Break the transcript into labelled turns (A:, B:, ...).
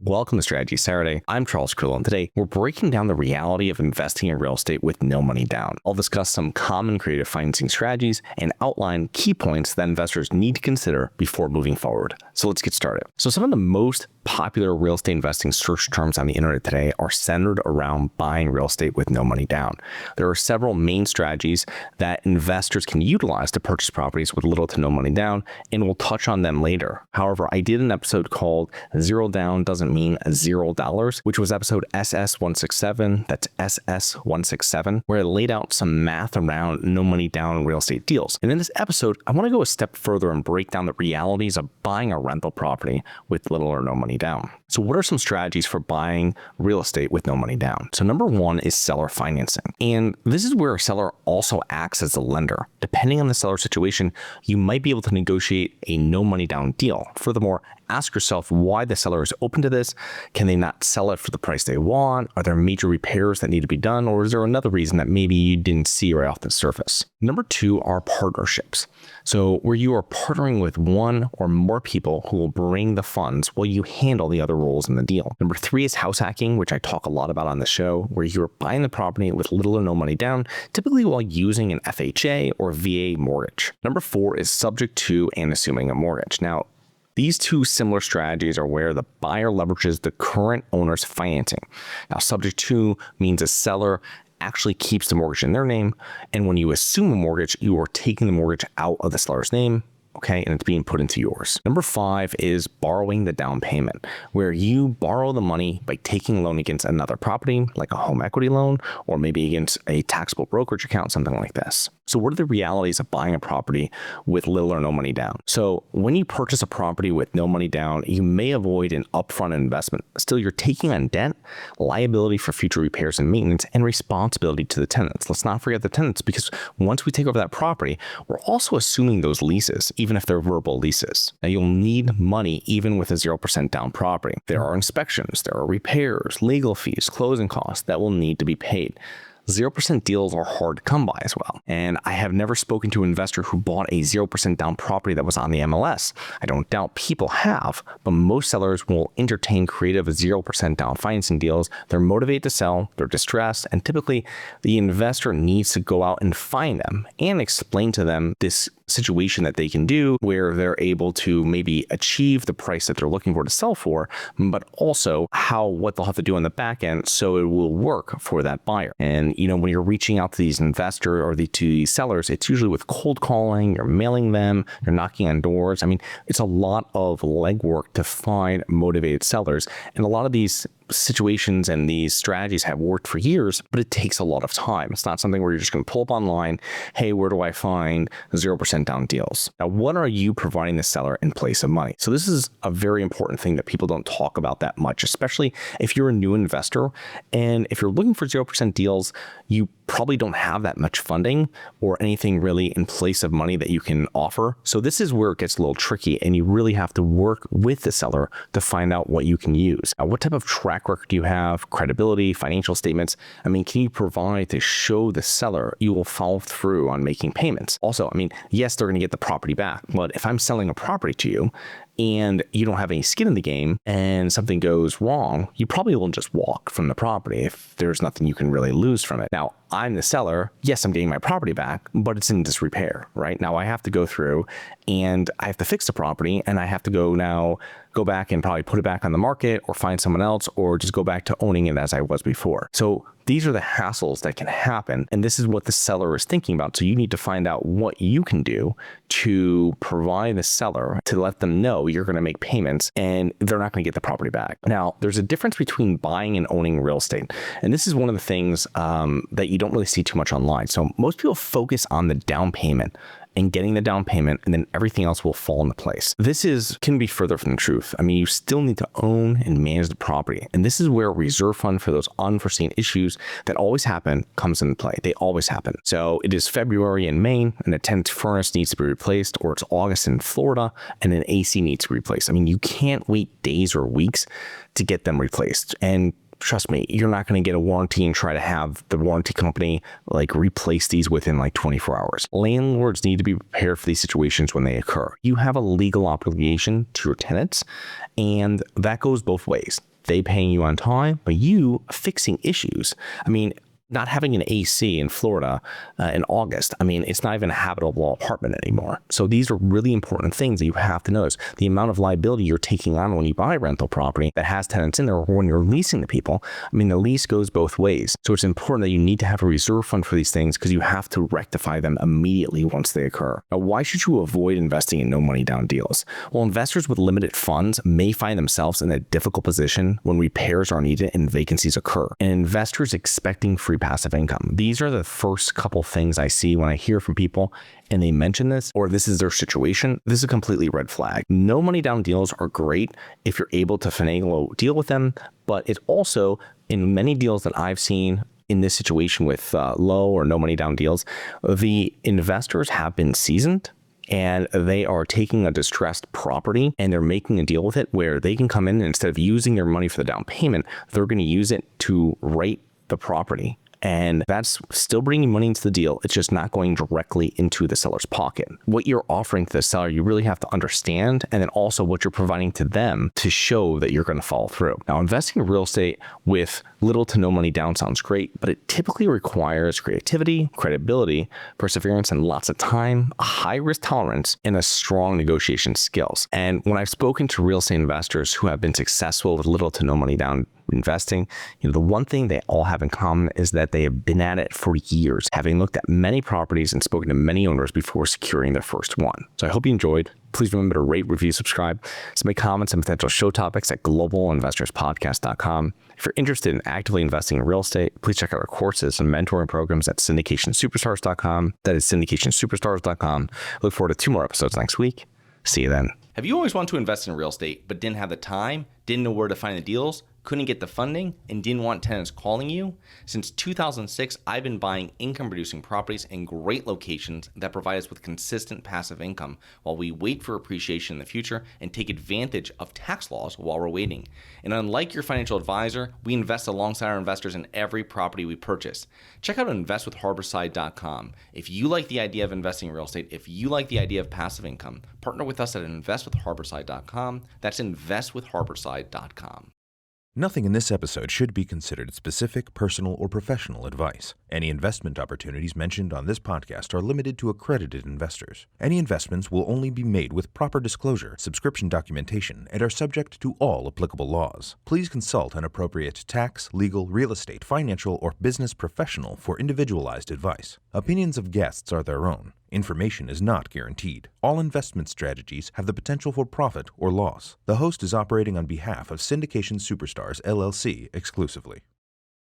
A: Welcome to Strategy Saturday. I'm Charles Carillo, and today we're breaking down the reality of investing in real estate with no money down. I'll discuss some common creative financing strategies and outline key points that investors need to consider before moving forward. So let's get started. So some of the most popular real estate investing search terms on the internet today are centered around buying real estate with no money down. There are several main strategies that investors can utilize to purchase properties with little to no money down, and we'll touch on them later. However, I did an episode called Zero Down Doesn't Mean $0, which was episode SS167, that's SS167, where I laid out some math around no money down real estate deals. And in this episode, I want to go a step further and break down the realities of buying a rental property with little or no money down. So what are some strategies for buying real estate with no money down? So number one is seller financing. And this is where a seller also acts as a lender. Depending on the seller situation, you might be able to negotiate a no money down deal. Furthermore, ask yourself why the seller is open to this. Can they not sell it for the price they want? Are there major repairs that need to be done? Or is there another reason that maybe you didn't see right off the surface? Number two are partnerships. So where you are partnering with one or more people who will bring the funds while you handle the other roles in the deal. Number three is house hacking, which I talk a lot about on the show, where you're buying the property with little or no money down, typically while using an FHA or VA mortgage. Number four is subject to and assuming a mortgage. Now, these two similar strategies are where the buyer leverages the current owner's financing. Now, subject to means a seller actually keeps the mortgage in their name. And when you assume a mortgage, you are taking the mortgage out of the seller's name. Okay, and it's being put into yours. Number five is borrowing the down payment, where you borrow the money by taking a loan against another property, like a home equity loan, or maybe against a taxable brokerage account, something like this. So what are the realities of buying a property with little or no money down? So when you purchase a property with no money down, you may avoid an upfront investment. Still, you're taking on debt, liability for future repairs and maintenance, and responsibility to the tenants. Let's not forget the tenants, because once we take over that property, we're also assuming those leases, even if they're verbal leases. Now, you'll need money even with a 0% down property. There are inspections, there are repairs, legal fees, closing costs that will need to be paid. 0% deals are hard to come by as well. And I have never spoken to an investor who bought a 0% down property that was on the MLS. I don't doubt people have, but most sellers will entertain creative 0% down financing deals. They're motivated to sell, they're distressed, and typically the investor needs to go out and find them and explain to them this situation that they can do where they're able to maybe achieve the price that they're looking for to sell for, but also what they'll have to do on the back end so it will work for that buyer. And when you're reaching out to these investors or to these sellers, it's usually with cold calling, you're mailing them, you're knocking on doors. I mean, it's a lot of legwork to find motivated sellers. And a lot of these situations and these strategies have worked for years, but it takes a lot of time. It's not something where you're just going to pull up online, hey, where do I find 0% down deals? Now, what are you providing the seller in place of money? So this is a very important thing that people don't talk about that much, especially if you're a new investor. And if you're looking for 0% deals, you probably don't have that much funding or anything really in place of money that you can offer. So this is where it gets a little tricky, and you really have to work with the seller to find out what you can use. Now, what type of track record do you have? Credibility, financial statements? I mean, can you provide to show the seller you will follow through on making payments? Also, I mean, yes, they're going to get the property back, but if I'm selling a property to you and you don't have any skin in the game and something goes wrong, you probably will just walk from the property if there's nothing you can really lose from it. Now, I'm the seller. Yes, I'm getting my property back, but it's in disrepair, right? Now I have to go through and I have to fix the property, and I have to go back and probably put it back on the market or find someone else, or just go back to owning it as I was before. So these are the hassles that can happen. And this is what the seller is thinking about. So you need to find out what you can do to provide the seller to let them know you're going to make payments and they're not going to get the property back. Now, there's a difference between buying and owning real estate. And this is one of the things that you don't really see too much online. So most people focus on the down payment and getting the down payment, and then everything else will fall into place. This can be further from the truth. I mean, you still need to own and manage the property. And this is where a reserve fund for those unforeseen issues that always happen comes into play. They always happen. So it is February in Maine, and a tenant's furnace needs to be replaced, or it's August in Florida, and an AC needs to be replaced. I mean, you can't wait days or weeks to get them replaced. And trust me, you're not going to get a warranty and try to have the warranty company replace these within 24 hours. Landlords need to be prepared for these situations when they occur. You have a legal obligation to your tenants, and that goes both ways. they paying you on time, but you fixing issues. I mean, not having an AC in Florida in August, I mean, it's not even a habitable apartment anymore. So these are really important things that you have to notice. The amount of liability you're taking on when you buy rental property that has tenants in there, or when you're leasing to people, I mean, the lease goes both ways. So it's important that you need to have a reserve fund for these things because you have to rectify them immediately once they occur. Now, why should you avoid investing in no money down deals? Well, investors with limited funds may find themselves in a difficult position when repairs are needed and vacancies occur. And investors expecting free passive income. These are the first couple things I see when I hear from people and they mention this, or this is their situation. This is a completely red flag. No money down deals are great if you're able to finagle a deal with them, but it's also, in many deals that I've seen in this situation with low or no money down deals, the investors have been seasoned and they are taking a distressed property and they're making a deal with it where they can come in and instead of using their money for the down payment, they're going to use it to rate the property. And that's still bringing money into the deal. It's just not going directly into the seller's pocket. What you're offering to the seller, you really have to understand, and then also what you're providing to them to show that you're going to follow through. Now, investing in real estate with little to no money down sounds great, but it typically requires creativity, credibility, perseverance, and lots of time, a high risk tolerance, and a strong negotiation skills. And when I've spoken to real estate investors who have been successful with little to no money down investing, the one thing they all have in common is that they have been at it for years, having looked at many properties and spoken to many owners before securing their first one. So I hope you enjoyed. Please remember to rate, review, subscribe, submit comments and potential show topics at globalinvestorspodcast.com. If you're interested in actively investing in real estate, please check out our courses and mentoring programs at syndicationsuperstars.com. That is syndicationsuperstars.com. Look forward to 2 more episodes next week. See you then.
B: Have you always wanted to invest in real estate, but didn't have the time, didn't know where to find the deals, couldn't get the funding, and didn't want tenants calling you? Since 2006, I've been buying income-producing properties in great locations that provide us with consistent passive income while we wait for appreciation in the future and take advantage of tax laws while we're waiting. And unlike your financial advisor, we invest alongside our investors in every property we purchase. Check out investwithharborside.com. If you like the idea of investing in real estate, if you like the idea of passive income, partner with us at investwithharborside.com. That's investwithharborside.com.
C: Nothing in this episode should be considered specific, personal, or professional advice. Any investment opportunities mentioned on this podcast are limited to accredited investors. Any investments will only be made with proper disclosure, subscription documentation, and are subject to all applicable laws. Please consult an appropriate tax, legal, real estate, financial, or business professional for individualized advice. Opinions of guests are their own. Information is not guaranteed. All investment strategies have the potential for profit or loss. The host is operating on behalf of Syndication Superstars, LLC exclusively.